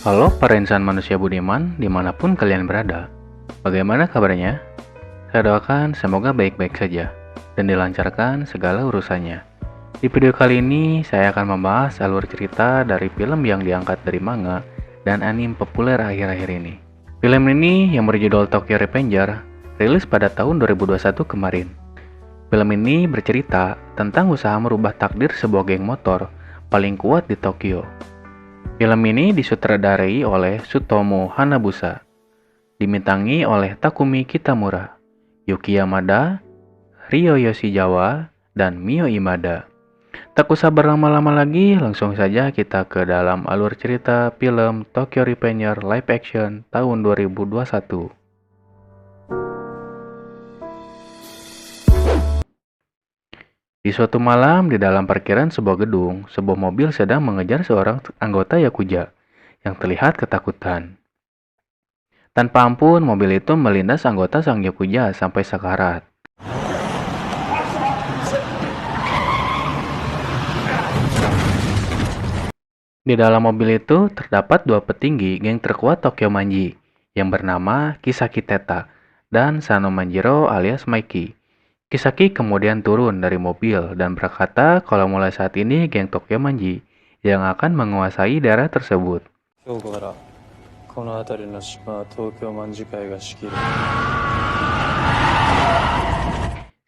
Halo para insan manusia budiman dimanapun kalian berada. Bagaimana kabarnya? Saya doakan semoga baik-baik saja dan dilancarkan segala urusannya. Di video kali ini saya akan membahas alur cerita dari film yang diangkat dari manga dan anime populer akhir-akhir ini. Film ini yang berjudul Tokyo Revenger rilis pada tahun 2021 kemarin. Film ini bercerita tentang usaha merubah takdir sebuah geng motor paling kuat di Tokyo. Film ini disutradarai oleh Tsutomu Hanabusa, dibintangi oleh Takumi Kitamura, Yuki Yamada, Ryo Yoshizawa, dan Mio Imada. Tak usah berlama-lama lagi, langsung saja kita ke dalam alur cerita film Tokyo Revenger live action tahun 2021. Di suatu malam, di dalam parkiran sebuah gedung, sebuah mobil sedang mengejar seorang anggota Yakuza yang terlihat ketakutan. Tanpa ampun, mobil itu melindas anggota sang Yakuza sampai sekarat. Di dalam mobil itu terdapat dua petinggi geng terkuat Tokyo Manji yang bernama Kisaki Teta dan Sano Manjiro alias Mikey. Kisaki kemudian turun dari mobil dan berkata kalau mulai saat ini geng Tokyo Manji yang akan menguasai daerah tersebut.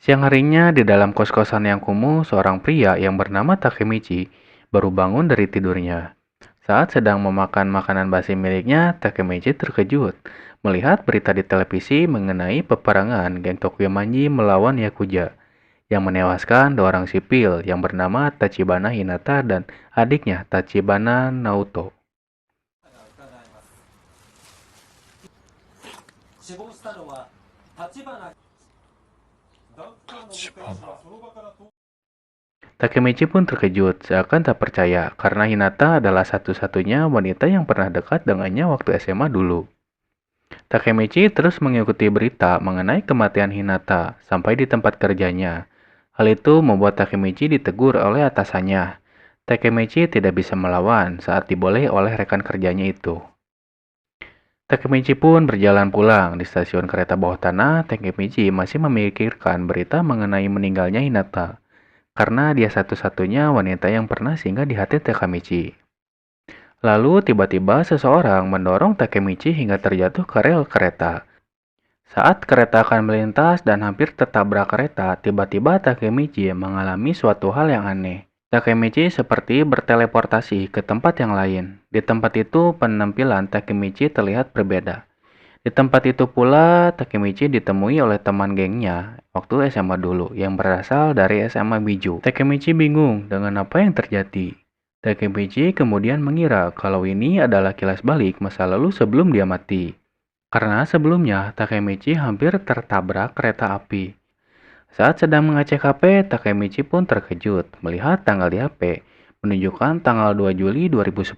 Siang harinya di dalam kos-kosan yang kumuh, seorang pria yang bernama Takemichi baru bangun dari tidurnya. Saat sedang memakan makanan basi miliknya, Takemichi terkejut melihat berita di televisi mengenai peperangan geng Tokyo Manji melawan Yakuza yang menewaskan dua orang sipil yang bernama Tachibana Hinata dan adiknya Tachibana Naoto. Takemichi pun terkejut, seakan tak percaya, karena Hinata adalah satu-satunya wanita yang pernah dekat dengannya waktu SMA dulu. Takemichi terus mengikuti berita mengenai kematian Hinata sampai di tempat kerjanya. Hal itu membuat Takemichi ditegur oleh atasannya. Takemichi tidak bisa melawan saat dibolehi oleh rekan kerjanya itu. Takemichi pun berjalan pulang. Di stasiun kereta bawah tanah, Takemichi masih memikirkan berita mengenai meninggalnya Hinata, karena dia satu-satunya wanita yang pernah singgah di hati Takemichi. Lalu tiba-tiba seseorang mendorong Takemichi hingga terjatuh ke rel kereta. Saat kereta akan melintas dan hampir tertabrak kereta, tiba-tiba Takemichi mengalami suatu hal yang aneh. Takemichi seperti berteleportasi ke tempat yang lain. Di tempat itu penampilan Takemichi terlihat berbeda. Di tempat itu pula Takemichi ditemui oleh teman gengnya waktu SMA dulu yang berasal dari SMA Biju. Takemichi bingung dengan apa yang terjadi. Takemichi kemudian mengira kalau ini adalah kilas balik masa lalu sebelum dia mati. Karena sebelumnya Takemichi hampir tertabrak kereta api. Saat sedang mengecek HP, Takemichi pun terkejut melihat tanggal di HP menunjukkan tanggal 2 Juli 2010.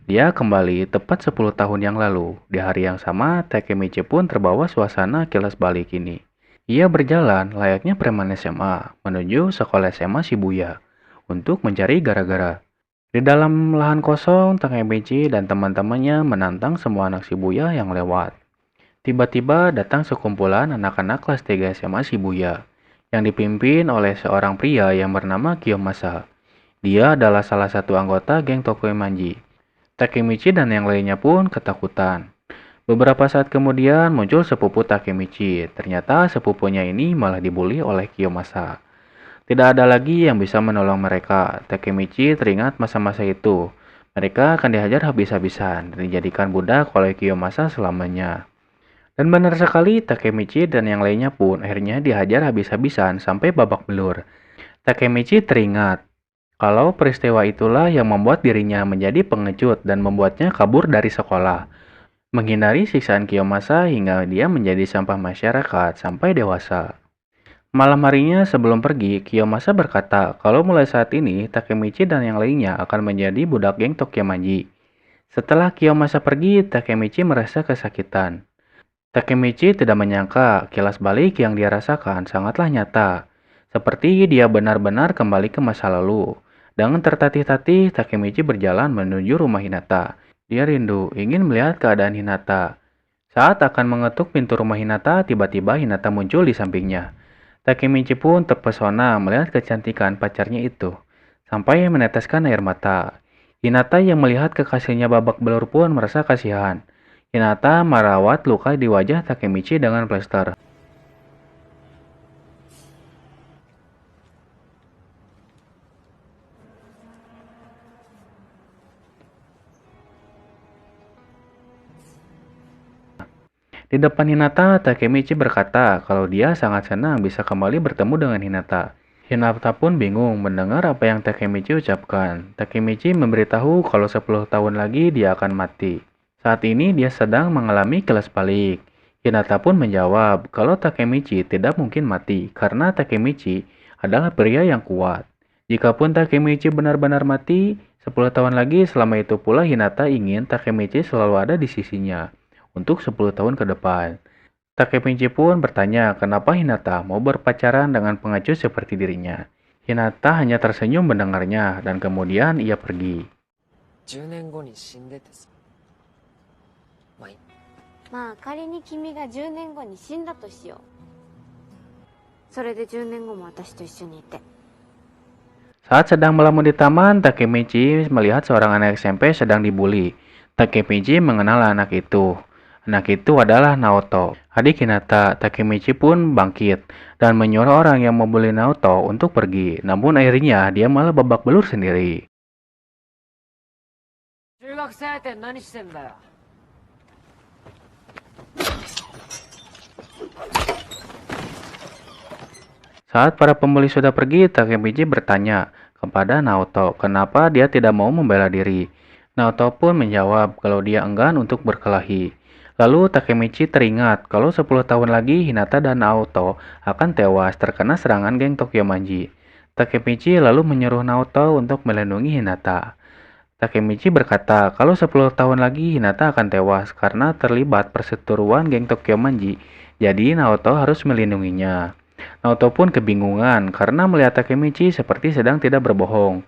Dia kembali tepat 10 tahun yang lalu. Di hari yang sama, Takemichi pun terbawa suasana kilas balik ini. Ia berjalan layaknya preman SMA menuju sekolah SMA Shibuya untuk mencari gara-gara. Di dalam lahan kosong, Takemichi dan teman-temannya menantang semua anak Shibuya yang lewat. Tiba-tiba datang sekumpulan anak-anak kelas 3 SMA Shibuya yang dipimpin oleh seorang pria yang bernama Kiyomasa. Dia adalah salah satu anggota geng Tokyo Manji. Takemichi dan yang lainnya pun ketakutan. Beberapa saat kemudian muncul sepupu Takemichi. Ternyata sepupunya ini malah dibully oleh Kiyomasa. Tidak ada lagi yang bisa menolong mereka. Takemichi teringat masa-masa itu. Mereka akan dihajar habis-habisan dan dijadikan budak oleh Kiyomasa selamanya. Dan benar sekali, Takemichi dan yang lainnya pun akhirnya dihajar habis-habisan sampai babak belur. Takemichi teringat kalau peristiwa itulah yang membuat dirinya menjadi pengecut dan membuatnya kabur dari sekolah, menghindari siksaan Kiyomasa hingga dia menjadi sampah masyarakat sampai dewasa. Malam harinya sebelum pergi, Kiyomasa berkata kalau mulai saat ini Takemichi dan yang lainnya akan menjadi budak geng Tokyo Manji. Setelah Kiyomasa pergi, Takemichi merasa kesakitan. Takemichi tidak menyangka kilas balik yang dia rasakan sangatlah nyata. Seperti dia benar-benar kembali ke masa lalu. Dengan tertatih-tatih, Takemichi berjalan menuju rumah Hinata Dia rindu, ingin melihat keadaan Hinata. Saat akan mengetuk pintu rumah Hinata, tiba-tiba Hinata muncul di sampingnya. Takemichi pun terpesona melihat kecantikan pacarnya itu, sampai meneteskan air mata. Hinata yang melihat kekasihnya babak belur pun merasa kasihan. Hinata merawat luka di wajah Takemichi dengan plester. Di depan Hinata, Takemichi berkata kalau dia sangat senang bisa kembali bertemu dengan Hinata. Hinata pun bingung mendengar apa yang Takemichi ucapkan. Takemichi memberitahu kalau 10 tahun lagi dia akan mati. Saat ini dia sedang mengalami kilas balik. Hinata pun menjawab kalau Takemichi tidak mungkin mati karena Takemichi adalah pria yang kuat. Jikapun Takemichi benar-benar mati, 10 tahun lagi selama itu pula Hinata ingin Takemichi selalu ada di sisinya untuk 10 tahun ke depan. Takemichi pun bertanya kenapa Hinata mau berpacaran dengan pengecut seperti dirinya. Hinata hanya tersenyum mendengarnya dan kemudian ia pergi. 10年後に死んでてさ。まあいい。まあ仮に君が10年後に死んだとしよう。それで10年後も私と一緒にいて。 Saat sedang melamun di taman, Takemichi melihat seorang anak SMP sedang dibully. Takemichi mengenal anak itu. Anak itu adalah Naoto, adik Hinata. Takemichi pun bangkit dan menyuruh orang yang membuli Naoto untuk pergi. Namun akhirnya dia malah babak belur sendiri. 中学生相手に何してんだよ。Saat para pembuli sudah pergi, Takemichi bertanya kepada Naoto kenapa dia tidak mau membela diri. Naoto pun menjawab kalau dia enggan untuk berkelahi. Lalu Takemichi teringat kalau 10 tahun lagi Hinata dan Naoto akan tewas terkena serangan geng Tokyomanji. Takemichi lalu menyuruh Naoto untuk melindungi Hinata. Takemichi berkata kalau 10 tahun lagi Hinata akan tewas karena terlibat perseteruan geng Tokyomanji, jadi Naoto harus melindunginya. Naoto pun kebingungan karena melihat Takemichi seperti sedang tidak berbohong.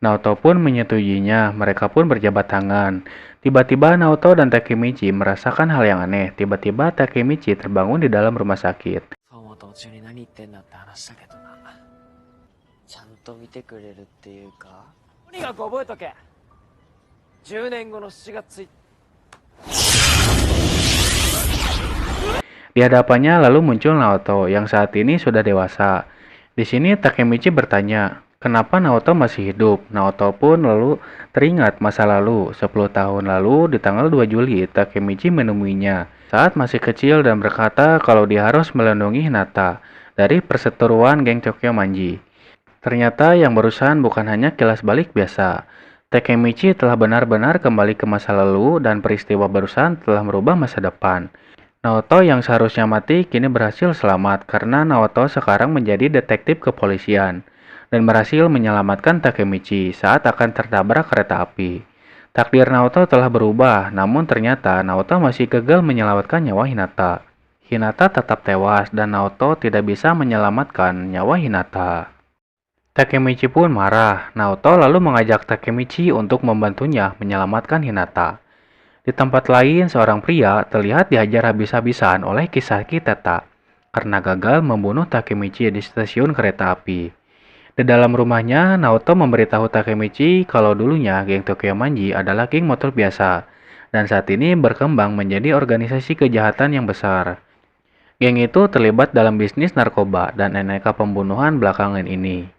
Naoto pun menyetujuinya, mereka pun berjabat tangan. Tiba-tiba Naoto dan Takemichi merasakan hal yang aneh. Tiba-tiba Takemichi terbangun di dalam rumah sakit. そう思うと中に何言ってんだって話だけどな。ちゃんと見てくれるっていうか。とにかく覚えとけ。10年後の7月1日。 Di hadapannya lalu muncul Naoto yang saat ini sudah dewasa. Di sini Takemichi bertanya, kenapa Naoto masih hidup? Naoto pun lalu teringat masa lalu. 10 tahun lalu di tanggal 2 Juli, Takemichi menemuinya saat masih kecil dan berkata kalau dia harus melindungi Hinata dari perseteruan geng Tokyomanji. Ternyata yang barusan bukan hanya kilas balik biasa. Takemichi telah benar-benar kembali ke masa lalu dan peristiwa barusan telah merubah masa depan. Naoto yang seharusnya mati kini berhasil selamat karena Naoto sekarang menjadi detektif kepolisian dan berhasil menyelamatkan Takemichi saat akan tertabrak kereta api. Takdir Naoto telah berubah, namun ternyata Naoto masih gagal menyelamatkan nyawa Hinata. Hinata tetap tewas dan Naoto tidak bisa menyelamatkan nyawa Hinata. Takemichi pun marah. Naoto lalu mengajak Takemichi untuk membantunya menyelamatkan Hinata. Di tempat lain, seorang pria terlihat dihajar habis-habisan oleh Kisaki Teta karena gagal membunuh Takemichi di stasiun kereta api. Di dalam rumahnya, Naoto memberitahu Takemichi kalau dulunya geng Tokyomanji adalah geng motor biasa dan saat ini berkembang menjadi organisasi kejahatan yang besar. Geng itu terlibat dalam bisnis narkoba dan aneka pembunuhan belakangan ini.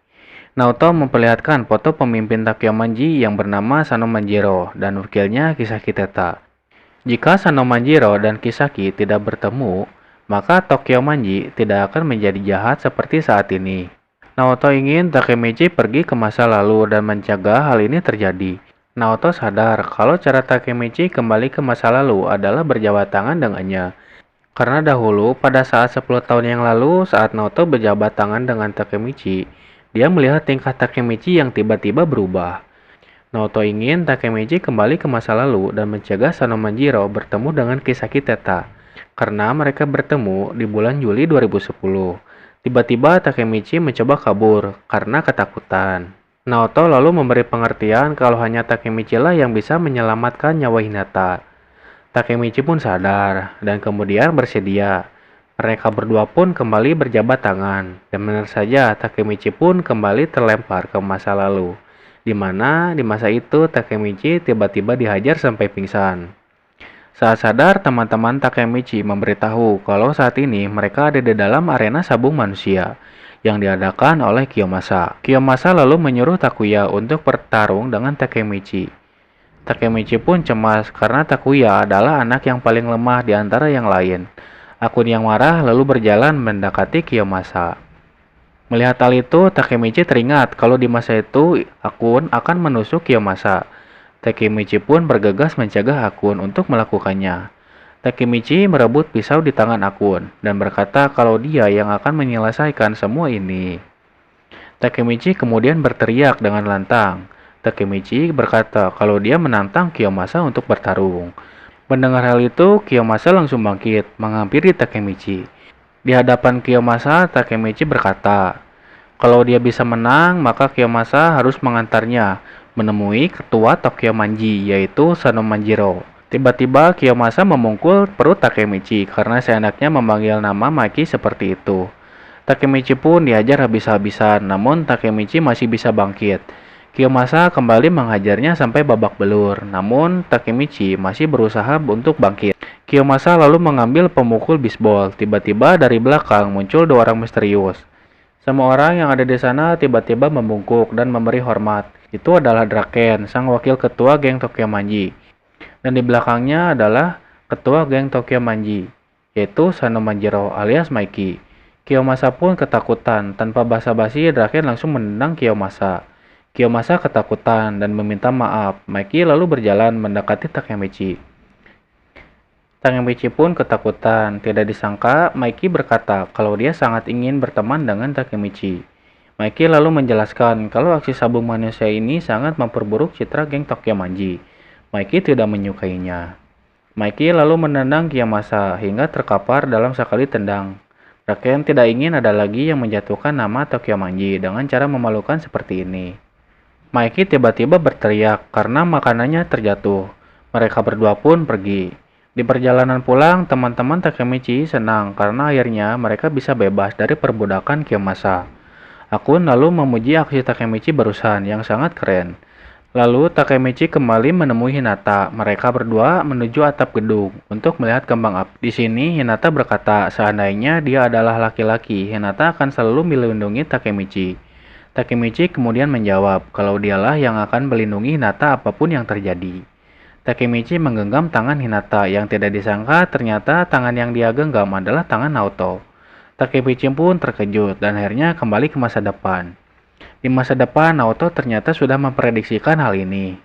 Naoto memperlihatkan foto pemimpin Tokyomanji yang bernama Sano Manjiro dan wakilnya Kisaki Teta. Jika Sano Manjiro dan Kisaki tidak bertemu, maka Tokyomanji tidak akan menjadi jahat seperti saat ini. Naoto ingin Takemichi pergi ke masa lalu dan mencegah hal ini terjadi. Naoto sadar kalau cara Takemichi kembali ke masa lalu adalah berjabat tangan dengannya. Karena dahulu, pada saat 10 tahun yang lalu, saat Naoto berjabat tangan dengan Takemichi, dia melihat tingkah Takemichi yang tiba-tiba berubah. Naoto ingin Takemichi kembali ke masa lalu dan mencegah Sano Manjiro bertemu dengan Kisaki Teta. Karena mereka bertemu di bulan Juli 2010. Tiba-tiba Takemichi mencoba kabur karena ketakutan. Naoto lalu memberi pengertian kalau hanya Takemichi lah yang bisa menyelamatkan nyawa Hinata. Takemichi pun sadar dan kemudian bersedia. Mereka berdua pun kembali berjabat tangan, dan benar saja Takemichi pun kembali terlempar ke masa lalu, di mana di masa itu Takemichi tiba-tiba dihajar sampai pingsan. Saat sadar, teman-teman Takemichi memberitahu kalau saat ini mereka ada di dalam arena sabung manusia yang diadakan oleh Kiyomasa. Kiyomasa lalu menyuruh Takuya untuk bertarung dengan Takemichi. Takemichi pun cemas karena Takuya adalah anak yang paling lemah di antara yang lain. Akun yang marah lalu berjalan mendekati Kiyomasa. Melihat hal itu, Takemichi teringat kalau di masa itu Akun akan menusuk Kiyomasa. Takemichi pun bergegas mencegah Akun untuk melakukannya. Takemichi merebut pisau di tangan Akun dan berkata kalau dia yang akan menyelesaikan semua ini. Takemichi kemudian berteriak dengan lantang. Takemichi berkata kalau dia menantang Kiyomasa untuk bertarung. Mendengar hal itu, Kiyomasa langsung bangkit, menghampiri Takemichi. Di hadapan Kiyomasa, Takemichi berkata, kalau dia bisa menang, maka Kiyomasa harus mengantarnya menemui ketua Tokyo Manji, yaitu Sano Manjiro. Tiba-tiba Kiyomasa memungkul perut Takemichi karena seenaknya memanggil nama Maki seperti itu. Takemichi pun dihajar habis-habisan, namun Takemichi masih bisa bangkit. Kiyomasa kembali menghajarnya sampai babak belur, namun Takemichi masih berusaha untuk bangkit. Kiyomasa lalu mengambil pemukul bisbol. Tiba-tiba dari belakang muncul dua orang misterius. Semua orang yang ada di sana tiba-tiba membungkuk dan memberi hormat. Itu adalah Draken, sang wakil ketua geng Tokyo Manji. Dan di belakangnya adalah ketua geng Tokyo Manji, yaitu Sano Manjiro alias Mikey. Kiyomasa pun ketakutan. Tanpa basa-basi, Draken langsung menendang Kiyomasa. Kiyomasa ketakutan dan meminta maaf. Mikey lalu berjalan mendekati Takemichi. Takemichi pun ketakutan. Tidak disangka, Mikey berkata kalau dia sangat ingin berteman dengan Takemichi. Mikey lalu menjelaskan kalau aksi sabung manusia ini sangat memperburuk citra geng Tokyo Manji. Mikey tidak menyukainya. Mikey lalu menendang Kiyomasa hingga terkapar dalam sekali tendang. Draken tidak ingin ada lagi yang menjatuhkan nama Tokyo Manji dengan cara memalukan seperti ini. Mikey tiba-tiba berteriak karena makanannya terjatuh. Mereka berdua pun pergi. Di perjalanan pulang, teman-teman Takemichi senang karena akhirnya mereka bisa bebas dari perbudakan Kiyomasa. Akun lalu memuji aksi Takemichi barusan yang sangat keren. Lalu Takemichi kembali menemui Hinata. Mereka berdua menuju atap gedung untuk melihat kembang api. Di sini Hinata berkata seandainya dia adalah laki-laki, Hinata akan selalu melindungi Takemichi. Takemichi kemudian menjawab kalau dialah yang akan melindungi Hinata apapun yang terjadi. Takemichi menggenggam tangan Hinata yang tidak disangka ternyata tangan yang dia genggam adalah tangan Naoto. Takemichi pun terkejut dan akhirnya kembali ke masa depan. Di masa depan, Naoto ternyata sudah memprediksikan hal ini.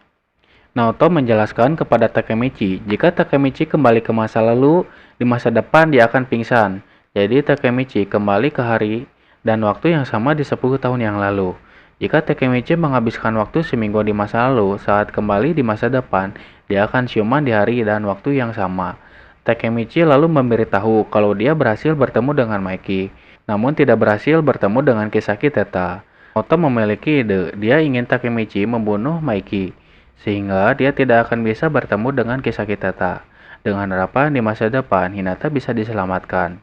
Naoto menjelaskan kepada Takemichi, jika Takemichi kembali ke masa lalu, di masa depan dia akan pingsan. Jadi Takemichi kembali ke hari dan waktu yang sama di 10 tahun yang lalu. Jika Takemichi menghabiskan waktu seminggu di masa lalu, saat kembali di masa depan, dia akan siuman di hari dan waktu yang sama. Takemichi lalu memberitahu kalau dia berhasil bertemu dengan Mikey, namun tidak berhasil bertemu dengan Kisaki Teta. Naoto memiliki ide, dia ingin Takemichi membunuh Mikey, sehingga dia tidak akan bisa bertemu dengan Kisaki Teta. Dengan harapan di masa depan, Hinata bisa diselamatkan.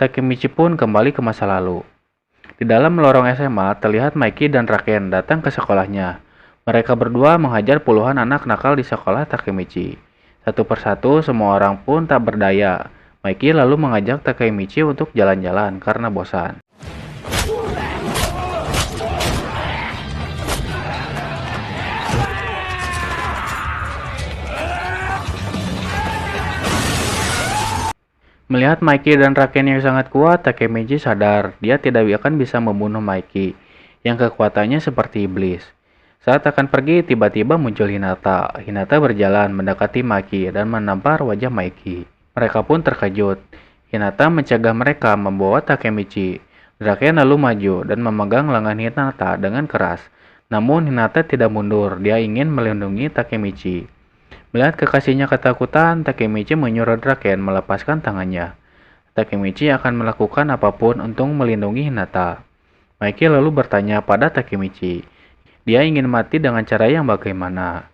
Takemichi pun kembali ke masa lalu. Di dalam lorong SMA, terlihat Mikey dan Draken datang ke sekolahnya. Mereka berdua menghajar puluhan anak nakal di sekolah Takemichi. Satu persatu, semua orang pun tak berdaya. Mikey lalu mengajak Takemichi untuk jalan-jalan karena bosan. Melihat Mikey dan Draken yang sangat kuat, Takemichi sadar dia tidak akan bisa membunuh Mikey, yang kekuatannya seperti iblis. Saat akan pergi, tiba-tiba muncul Hinata. Hinata berjalan mendekati Mikey dan menampar wajah Mikey. Mereka pun terkejut. Hinata mencegah mereka membawa Takemichi. Draken lalu maju dan memegang lengan Hinata dengan keras. Namun Hinata tidak mundur, dia ingin melindungi Takemichi. Melihat kekasihnya ketakutan, Takemichi menyuruh Draken melepaskan tangannya. Takemichi akan melakukan apapun untuk melindungi Hinata. Mikey lalu bertanya pada Takemichi, Dia ingin mati dengan cara yang bagaimana?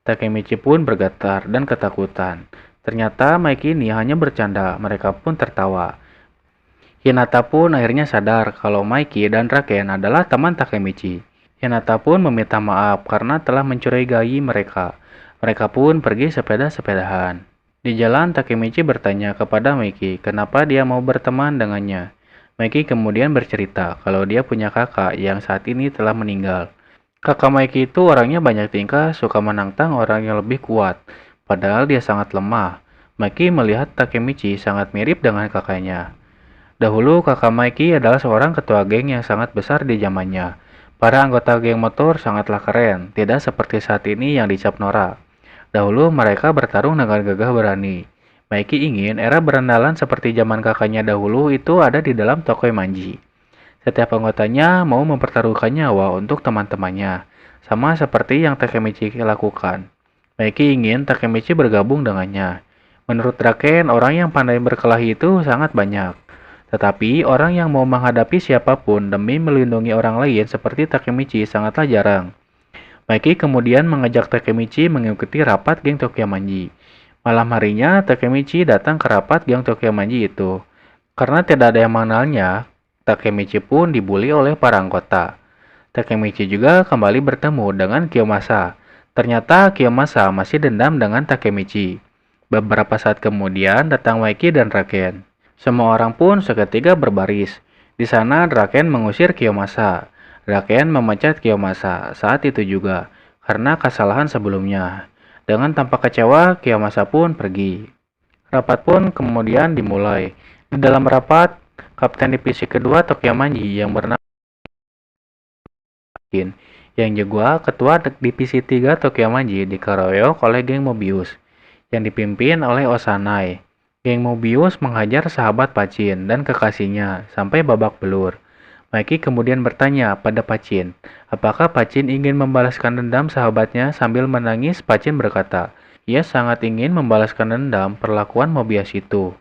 Takemichi pun bergetar dan ketakutan. Ternyata Mike ini hanya bercanda, mereka pun tertawa. Hinata pun akhirnya sadar kalau Mikey dan Raken adalah teman Takemichi. Hinata pun meminta maaf karena telah mencurigai mereka. Mereka pun pergi sepeda-sepedahan. Di jalan, Takemichi bertanya kepada Mikey kenapa dia mau berteman dengannya. Mikey kemudian bercerita kalau dia punya kakak yang saat ini telah meninggal. Kakak Mikey itu orangnya banyak tingkah, suka menantang orang yang lebih kuat. Padahal dia sangat lemah. Mikey melihat Takemichi sangat mirip dengan kakaknya. Dahulu kakak Mikey adalah seorang ketua geng yang sangat besar di zamannya. Para anggota geng motor sangatlah keren, tidak seperti saat ini yang dicap norak. Dahulu mereka bertarung dengan gagah berani. Mikey ingin era berandalan seperti zaman kakaknya dahulu itu ada di dalam toko Manji. Setiap anggotanya mau mempertaruhkan nyawa untuk teman-temannya, sama seperti yang Takemichi lakukan. Mikey ingin Takemichi bergabung dengannya. Menurut Raken, orang yang pandai berkelahi itu sangat banyak. Tetapi orang yang mau menghadapi siapapun demi melindungi orang lain seperti Takemichi sangatlah jarang. Mikey kemudian mengajak Takemichi mengikuti rapat geng Tokiamanji. Malam harinya, Takemichi datang ke rapat geng Tokiamanji itu. Karena tidak ada yang mengenalnya, Takemichi pun dibully oleh para anggota. Takemichi juga kembali bertemu dengan Kiyomasa. Ternyata Kiyomasa masih dendam dengan Takemichi. Beberapa saat kemudian datang Mikey dan Raken. Semua orang pun seketika berbaris. Di sana Raken mengusir Kiyomasa. Raken memecat Kiyomasa saat itu juga karena kesalahan sebelumnya. Dengan tampak kecewa, Kiyomasa pun pergi. Rapat pun kemudian dimulai. Di dalam rapat, Kapten Divisi kedua Tokiamanji yang bernama Kin, yang juga Ketua Divisi 3 Tokiamanji dikeroyok oleh geng Mobius, yang dipimpin oleh Osanai. Geng Mobius menghajar sahabat Pacin dan kekasihnya sampai babak belur. Mikey kemudian bertanya pada Pacin, apakah Pacin ingin membalaskan dendam sahabatnya sambil menangis. Pacin berkata, ia sangat ingin membalaskan dendam perlakuan Mobius itu.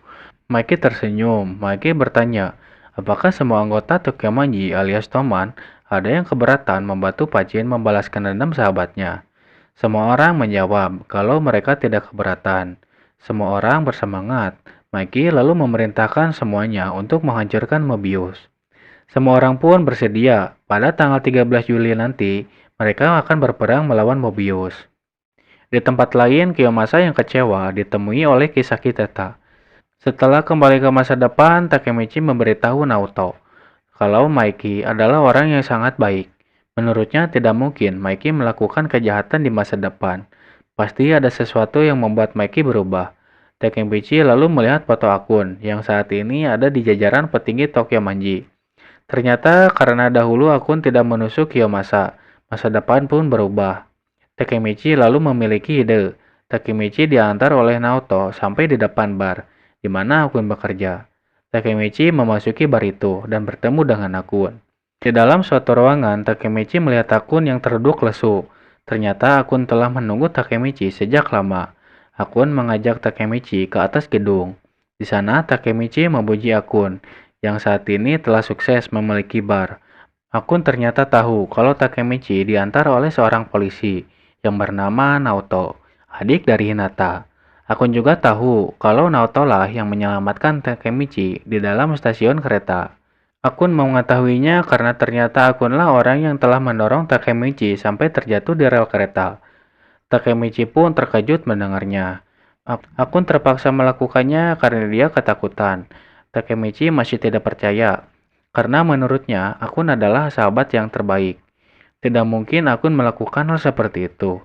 Mikey tersenyum. Mikey bertanya, apakah semua anggota Tokiamanji alias Toman ada yang keberatan membantu Pacin membalaskan dendam sahabatnya? Semua orang menjawab kalau mereka tidak keberatan. Semua orang bersemangat. Mikey lalu memerintahkan semuanya untuk menghancurkan Mobius. Semua orang pun bersedia. Pada tanggal 13 Juli nanti, mereka akan berperang melawan Mobius. Di tempat lain, Kiyomasa yang kecewa ditemui oleh Kisaki Teta. Setelah kembali ke masa depan, Takemichi memberitahu Naoto kalau Mikey adalah orang yang sangat baik. Menurutnya tidak mungkin Mikey melakukan kejahatan di masa depan. Pasti ada sesuatu yang membuat Mikey berubah. Takemichi lalu melihat foto akun yang saat ini ada di jajaran petinggi Tokiamanji. Ternyata karena dahulu akun tidak menusuk Kiyomasa, masa depan pun berubah. Takemichi lalu memiliki ide. Takemichi diantar oleh Naoto sampai di depan bar di mana Akun bekerja. Takemichi memasuki bar itu dan bertemu dengan Akun. Di dalam suatu ruangan, Takemichi melihat Akun yang terduduk lesu. Ternyata Akun telah menunggu Takemichi sejak lama. Akun mengajak Takemichi ke atas gedung. Di sana Takemichi memuji Akun yang saat ini telah sukses memiliki bar. Akun ternyata tahu kalau Takemichi diantar oleh seorang polisi yang bernama Naoto, adik dari Hinata. Akun juga tahu kalau Naoto lah yang menyelamatkan Takemichi di dalam stasiun kereta. Akun mengetahuinya karena ternyata Akunlah orang yang telah mendorong Takemichi sampai terjatuh di rel kereta. Takemichi pun terkejut mendengarnya. Akun terpaksa melakukannya karena dia ketakutan. Takemichi masih tidak percaya, karena menurutnya Akun adalah sahabat yang terbaik. Tidak mungkin Akun melakukan hal seperti itu.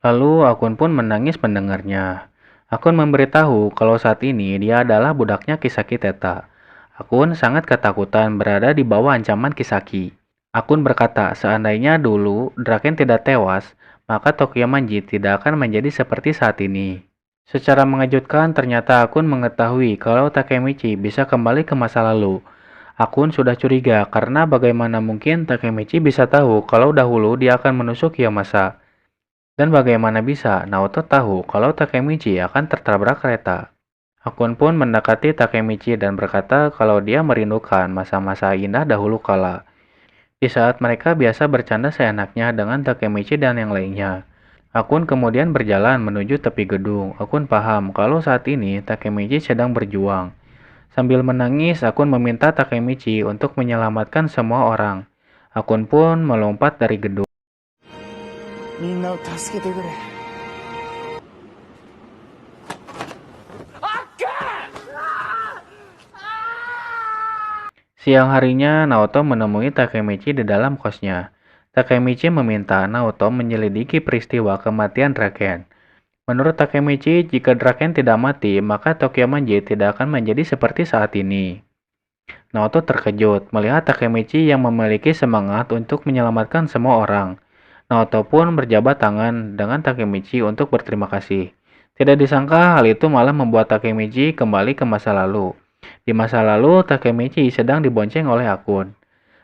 Lalu Akun pun menangis mendengarnya. Akun memberitahu kalau saat ini dia adalah budaknya Kisaki Teta. Akun sangat ketakutan berada di bawah ancaman Kisaki. Akun berkata seandainya dulu Draken tidak tewas, maka Tokiamanji tidak akan menjadi seperti saat ini. Secara mengejutkan ternyata Akun mengetahui kalau Takemichi bisa kembali ke masa lalu. Akun sudah curiga karena bagaimana mungkin Takemichi bisa tahu kalau dahulu dia akan menusuk Kiyomasa. Dan bagaimana bisa Naoto tahu kalau Takemichi akan tertabrak kereta? Akun pun mendekati Takemichi dan berkata kalau dia merindukan masa-masa indah dahulu kala. Di saat mereka biasa bercanda seenaknya dengan Takemichi dan yang lainnya, Akun kemudian berjalan menuju tepi gedung. Akun paham kalau saat ini Takemichi sedang berjuang. Sambil menangis, Akun meminta Takemichi untuk menyelamatkan semua orang. Akun pun melompat dari gedung. みんなを助けてくれ。 Siang harinya, Naoto menemui Takemichi di dalam kosnya. Takemichi meminta Naoto menyelidiki peristiwa kematian Draken. Menurut Takemichi, jika Draken tidak mati, maka Tokyo Manji tidak akan menjadi seperti saat ini. Naoto terkejut melihat Takemichi yang memiliki semangat untuk menyelamatkan semua orang. Naoto pun berjabat tangan dengan Takemichi untuk berterima kasih. Tidak disangka hal itu malah membuat Takemichi kembali ke masa lalu. Di masa lalu, Takemichi sedang dibonceng oleh Akun.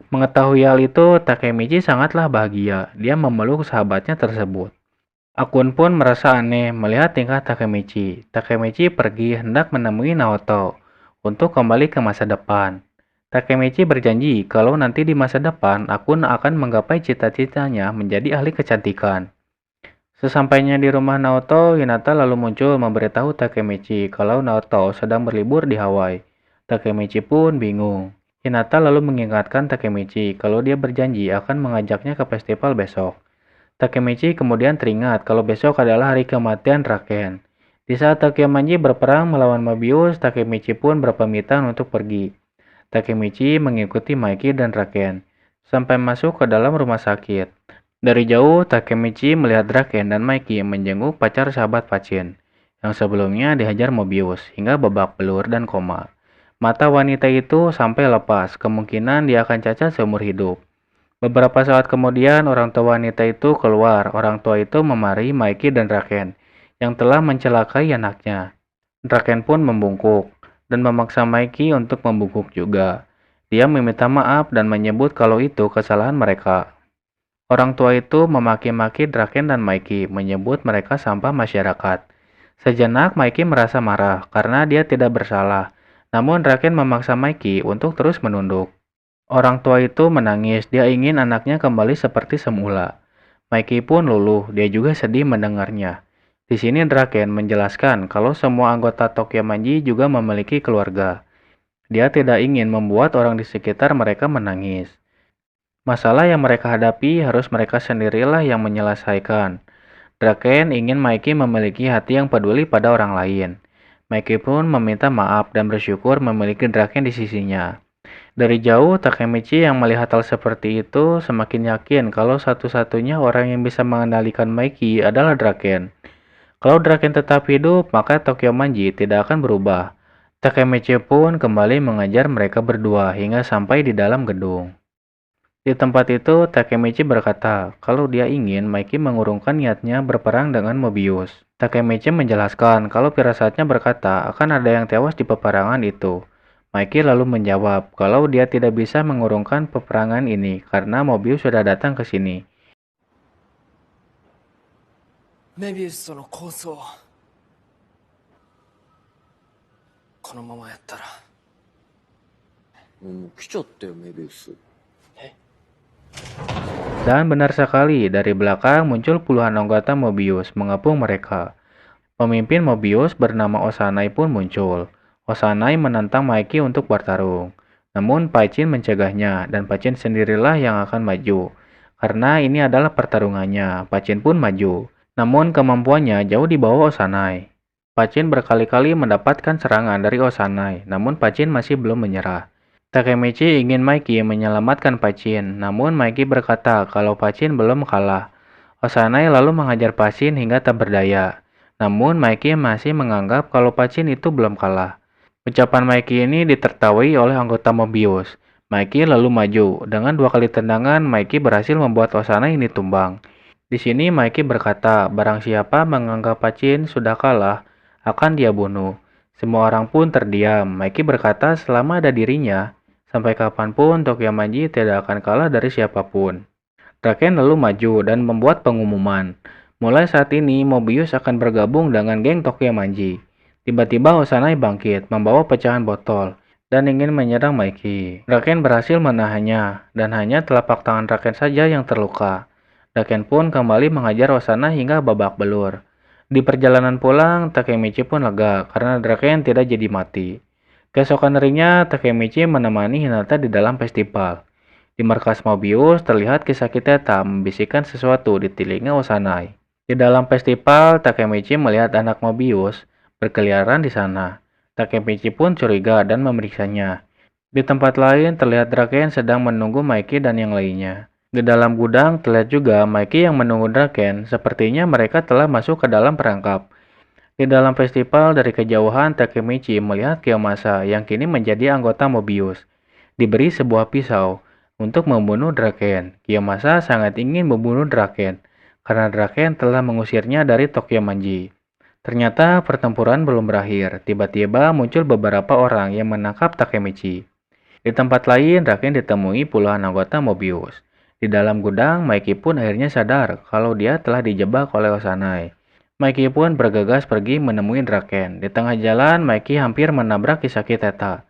Mengetahui hal itu, Takemichi sangatlah bahagia. Dia memeluk sahabatnya tersebut. Akun pun merasa aneh melihat tingkah Takemichi. Takemichi pergi hendak menemui Naoto untuk kembali ke masa depan. Takemichi berjanji kalau nanti di masa depan Akun akan menggapai cita-citanya menjadi ahli kecantikan. Sesampainya di rumah Naoto, Hinata lalu muncul memberitahu Takemichi kalau Naoto sedang berlibur di Hawaii. Takemichi pun bingung. Hinata lalu mengingatkan Takemichi kalau dia berjanji akan mengajaknya ke festival besok. Takemichi kemudian teringat kalau besok adalah hari kematian Draken. Di saat Tokyo Manji berperang melawan Mobius, Takemichi pun berpamitan untuk pergi. Takemichi mengikuti Maiki dan Draken sampai masuk ke dalam rumah sakit. Dari jauh, Takemichi melihat Draken dan Maiki menjenguk pacar sahabat Pachin yang sebelumnya dihajar Mobius hingga babak belur dan koma. Mata wanita itu sampai lepas, kemungkinan dia akan cacat seumur hidup. Beberapa saat kemudian, orang tua wanita itu keluar. Orang tua itu memarahi Maiki dan Draken yang telah mencelakai anaknya. Draken pun membungkuk dan memaksa Maiki untuk membungkuk juga. Dia meminta maaf dan menyebut kalau itu kesalahan mereka. Orang tua itu memaki-maki Draken dan Maiki, menyebut mereka sampah masyarakat. Sejenak Maiki merasa marah karena dia tidak bersalah. Namun Draken memaksa Maiki untuk terus menunduk. Orang tua itu menangis, dia ingin anaknya kembali seperti semula. Maiki pun luluh, dia juga sedih mendengarnya. Di sini Draken menjelaskan kalau semua anggota Tokyo Manji juga memiliki keluarga. Dia tidak ingin membuat orang di sekitar mereka menangis. Masalah yang mereka hadapi harus mereka sendirilah yang menyelesaikan. Draken ingin Maiki memiliki hati yang peduli pada orang lain. Maiki pun meminta maaf dan bersyukur memiliki Draken di sisinya. Dari jauh, Takemichi yang melihat hal seperti itu semakin yakin kalau satu-satunya orang yang bisa mengendalikan Maiki adalah Draken. Kalau Draken tetap hidup, maka Tokyo Manji tidak akan berubah. Takemichi pun kembali mengajar mereka berdua hingga sampai di dalam gedung. Di tempat itu, Takemichi berkata kalau dia ingin Maiki mengurungkan niatnya berperang dengan Mobius. Takemichi menjelaskan kalau firasatnya berkata akan ada yang tewas di peperangan itu. Maiki lalu menjawab kalau dia tidak bisa mengurungkan peperangan ini karena Mobius sudah datang ke sini. メビウスとの構想このままやったらもう来ちゃったよメビウス。 Dan benar sekali, dari belakang muncul puluhan anggota Mobius mengepung mereka. Pemimpin Mobius bernama Osanai pun muncul. Osanai menantang Maiki untuk bertarung. Namun Pachin mencegahnya dan Pachin sendirilah yang akan maju. Karena ini adalah pertarungannya, Pachin pun maju. Namun kemampuannya jauh di bawah Osanai. Pachin berkali-kali mendapatkan serangan dari Osanai, namun Pachin masih belum menyerah. Takemichi ingin Maiki menyelamatkan Pachin, namun Maiki berkata kalau Pachin belum kalah. Osanai lalu menghajar Pachin hingga tak berdaya. Namun Maiki masih menganggap kalau Pachin itu belum kalah. Ucapan Maiki ini ditertawai oleh anggota Mobius. Maiki lalu maju. Dengan 2 kali tendangan, Maiki berhasil membuat Osanai ini tumbang. Di sini Maiki berkata, barang siapa menganggap Pachin sudah kalah, akan dia bunuh. Semua orang pun terdiam. Maiki berkata selama ada dirinya, sampai kapanpun Tokyo Manji tidak akan kalah dari siapapun. Draken lalu maju dan membuat pengumuman. Mulai saat ini, Mobius akan bergabung dengan geng Tokyo Manji. Tiba-tiba Osanai bangkit, membawa pecahan botol. dan ingin menyerang Maiki. Draken berhasil menahannya, dan hanya telapak tangan Draken saja yang terluka. Draken pun kembali mengajar Osana hingga babak belur. Di perjalanan pulang, Takemichi pun lega karena Draken tidak jadi mati. Keesokan harinya, Takemichi menemani Hinata di dalam festival. Di markas Mobius, terlihat Kisaki Teta membisikkan sesuatu di telinga Osanai. Di dalam festival, Takemichi melihat anak Mobius berkeliaran di sana. Takemichi pun curiga dan memeriksanya. Di tempat lain, terlihat Draken sedang menunggu Maiki dan yang lainnya. Di dalam gudang, terlihat juga Maiki yang menunggu Draken. Sepertinya mereka telah masuk ke dalam perangkap. Di dalam festival, dari kejauhan, Takemichi melihat Kiyomasa yang kini menjadi anggota Mobius. Diberi sebuah pisau untuk membunuh Draken. Kiyomasa sangat ingin membunuh Draken, karena Draken telah mengusirnya dari Tokyo Manji. Ternyata pertempuran belum berakhir. Tiba-tiba muncul beberapa orang yang menangkap Takemichi. Di tempat lain, Draken ditemui puluhan anggota Mobius. Di dalam gudang, Maiki pun akhirnya sadar kalau dia telah dijebak oleh Osanai. Maiki pun bergegas pergi menemui Draken. Di tengah jalan, Maiki hampir menabrak Kisaki Teta.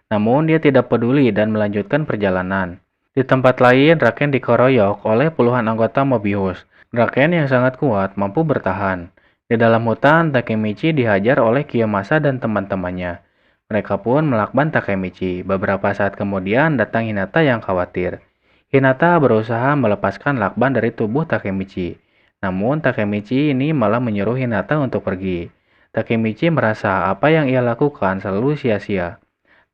Namun dia tidak peduli dan melanjutkan perjalanan. Di tempat lain, Draken dikeroyok oleh puluhan anggota Mobius. Draken yang sangat kuat mampu bertahan. Di dalam hutan, Takemichi dihajar oleh Kiyomasa dan teman-temannya. Mereka pun melakban Takemichi. Beberapa saat kemudian datang Hinata yang khawatir. Hinata berusaha melepaskan lakban dari tubuh Takemichi. Namun Takemichi ini malah menyuruh Hinata untuk pergi. Takemichi merasa apa yang ia lakukan selalu sia-sia.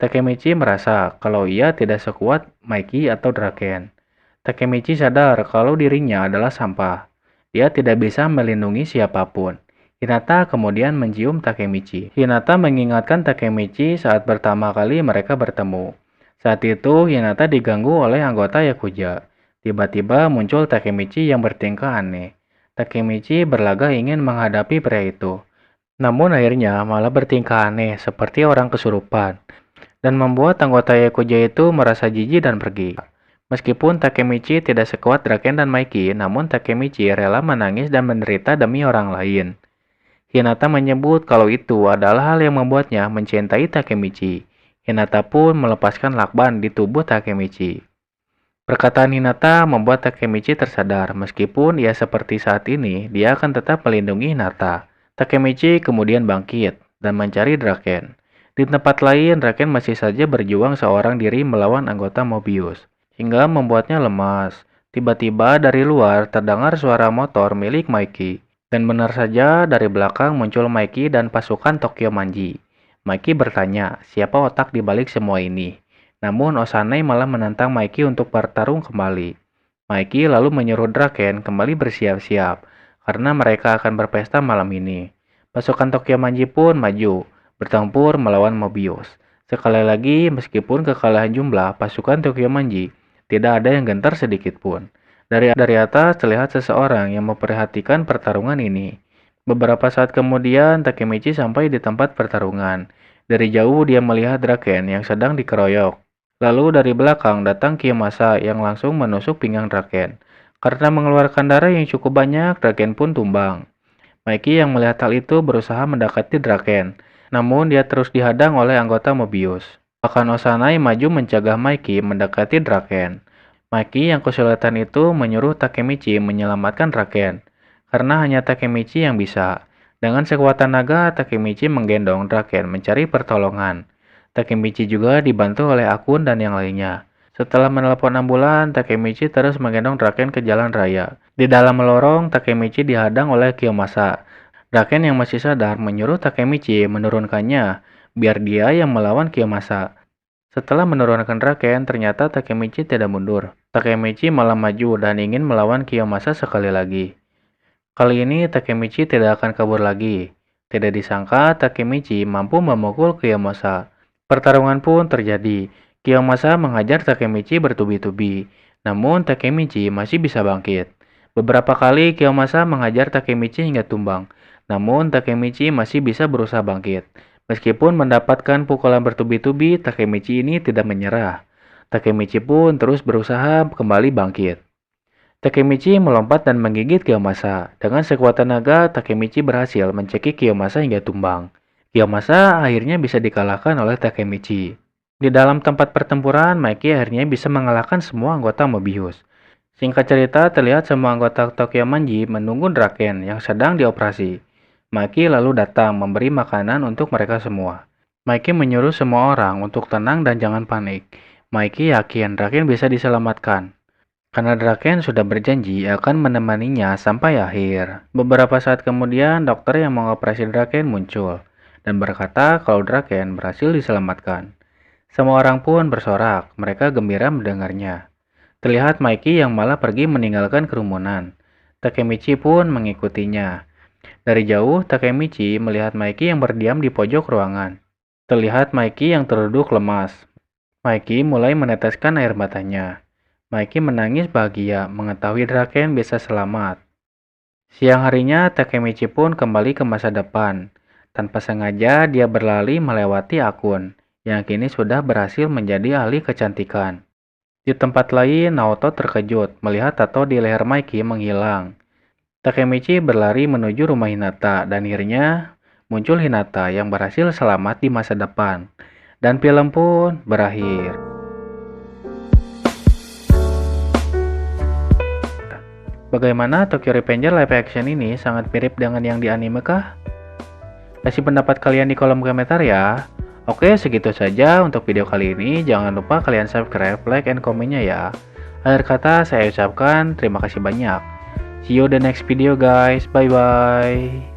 Takemichi merasa kalau ia tidak sekuat Maiki atau Draken. Takemichi sadar kalau dirinya adalah sampah. Dia tidak bisa melindungi siapapun. Hinata kemudian mencium Takemichi. Hinata mengingatkan Takemichi saat pertama kali mereka bertemu. Saat itu, Hinata diganggu oleh anggota Yakuza. Tiba-tiba muncul Takemichi yang bertingkah aneh. Takemichi berlagak ingin menghadapi pria itu. Namun akhirnya malah bertingkah aneh seperti orang kesurupan. Dan membuat anggota Yakuza itu merasa jijik dan pergi. Meskipun Takemichi tidak sekuat Draken dan Maiki, namun Takemichi rela menangis dan menderita demi orang lain. Hinata menyebut kalau itu adalah hal yang membuatnya mencintai Takemichi. Hinata pun melepaskan lakban di tubuh Takemichi. Perkataan Hinata membuat Takemichi tersadar, meskipun ia seperti saat ini, dia akan tetap melindungi Hinata. Takemichi kemudian bangkit dan mencari Draken. Di tempat lain, Draken masih saja berjuang seorang diri melawan anggota Mobius, hingga membuatnya lemas. Tiba-tiba dari luar terdengar suara motor milik Maiki. Dan benar saja dari belakang muncul Maiki dan pasukan Tokyo Manji. Maiki bertanya, siapa otak di balik semua ini? Namun Osanai malah menantang Maiki untuk bertarung kembali. Maiki lalu menyuruh Draken kembali bersiap-siap, karena mereka akan berpesta malam ini. Pasukan Tokyo Manji pun maju, bertempur melawan Mobius. Sekali lagi, meskipun kekalahan jumlah, pasukan Tokyo Manji tidak ada yang gentar sedikit pun. Dari atas terlihat seseorang yang memperhatikan pertarungan ini. Beberapa saat kemudian, Takemichi sampai di tempat pertarungan. Dari jauh dia melihat Draken yang sedang dikeroyok. Lalu dari belakang datang Kiyomasa yang langsung menusuk pinggang Draken. Karena mengeluarkan darah yang cukup banyak, Draken pun tumbang. Maiki yang melihat hal itu berusaha mendekati Draken. Namun dia terus dihadang oleh anggota Mobius. Bahkan Osanai maju mencegah Maiki mendekati Draken. Maiki yang kesulitan itu menyuruh Takemichi menyelamatkan Draken, karena hanya Takemichi yang bisa. Dengan sekuatan naga, Takemichi menggendong Draken mencari pertolongan. Takemichi juga dibantu oleh Akun dan yang lainnya. Setelah menelepon ambulan, Takemichi terus menggendong Draken ke jalan raya. Di dalam lorong, Takemichi dihadang oleh Kiyomasa. Draken yang masih sadar menyuruh Takemichi menurunkannya, biar dia yang melawan Kiyomasa. Setelah menurunkan Draken, ternyata Takemichi tidak mundur. Takemichi malah maju dan ingin melawan Kiyomasa sekali lagi. Kali ini Takemichi tidak akan kabur lagi. Tidak disangka Takemichi mampu memukul Kiyomasa. Pertarungan pun terjadi. Kiyomasa menghajar Takemichi bertubi-tubi. Namun Takemichi masih bisa bangkit. Beberapa kali Kiyomasa menghajar Takemichi hingga tumbang. Namun Takemichi masih bisa berusaha bangkit. Meskipun mendapatkan pukulan bertubi-tubi, Takemichi ini tidak menyerah. Takemichi pun terus berusaha kembali bangkit. Takemichi melompat dan menggigit Kiyomasa. Dengan sekuat tenaga, Takemichi berhasil mencekik Kiyomasa hingga tumbang. Kiyomasa akhirnya bisa dikalahkan oleh Takemichi. Di dalam tempat pertempuran, Mikey akhirnya bisa mengalahkan semua anggota Mobius. Singkat cerita, terlihat semua anggota Tokyo Manji menunggu Draken yang sedang dioperasi. Mikey lalu datang memberi makanan untuk mereka semua. Mikey menyuruh semua orang untuk tenang dan jangan panik. Mikey yakin Draken bisa diselamatkan. Karena Draken sudah berjanji akan menemaninya sampai akhir. Beberapa saat kemudian, dokter yang mengoperasi Draken muncul dan berkata kalau Draken berhasil diselamatkan. Semua orang pun bersorak, mereka gembira mendengarnya. Terlihat Mikey yang malah pergi meninggalkan kerumunan. Takemichi pun mengikutinya. Dari jauh, Takemichi melihat Mikey yang berdiam di pojok ruangan. Terlihat Mikey yang terduduk lemas. Mikey mulai meneteskan air matanya. Mikey menangis bahagia mengetahui Draken bisa selamat. Siang harinya, Takemichi pun kembali ke masa depan. Tanpa sengaja, dia berlari melewati Akun, yang kini sudah berhasil menjadi ahli kecantikan. Di tempat lain, Naoto terkejut melihat tato di leher Mikey menghilang. Takemichi berlari menuju rumah Hinata dan akhirnya muncul Hinata yang berhasil selamat di masa depan. Dan film pun berakhir. Bagaimana Tokyo Revenger live action ini sangat mirip dengan yang di anime kah? Kasih pendapat kalian di kolom komentar ya. Oke, segitu saja untuk video kali ini. Jangan lupa kalian subscribe, like, and komennya ya. Akhir kata saya ucapkan terima kasih banyak. See you the next video guys. Bye bye.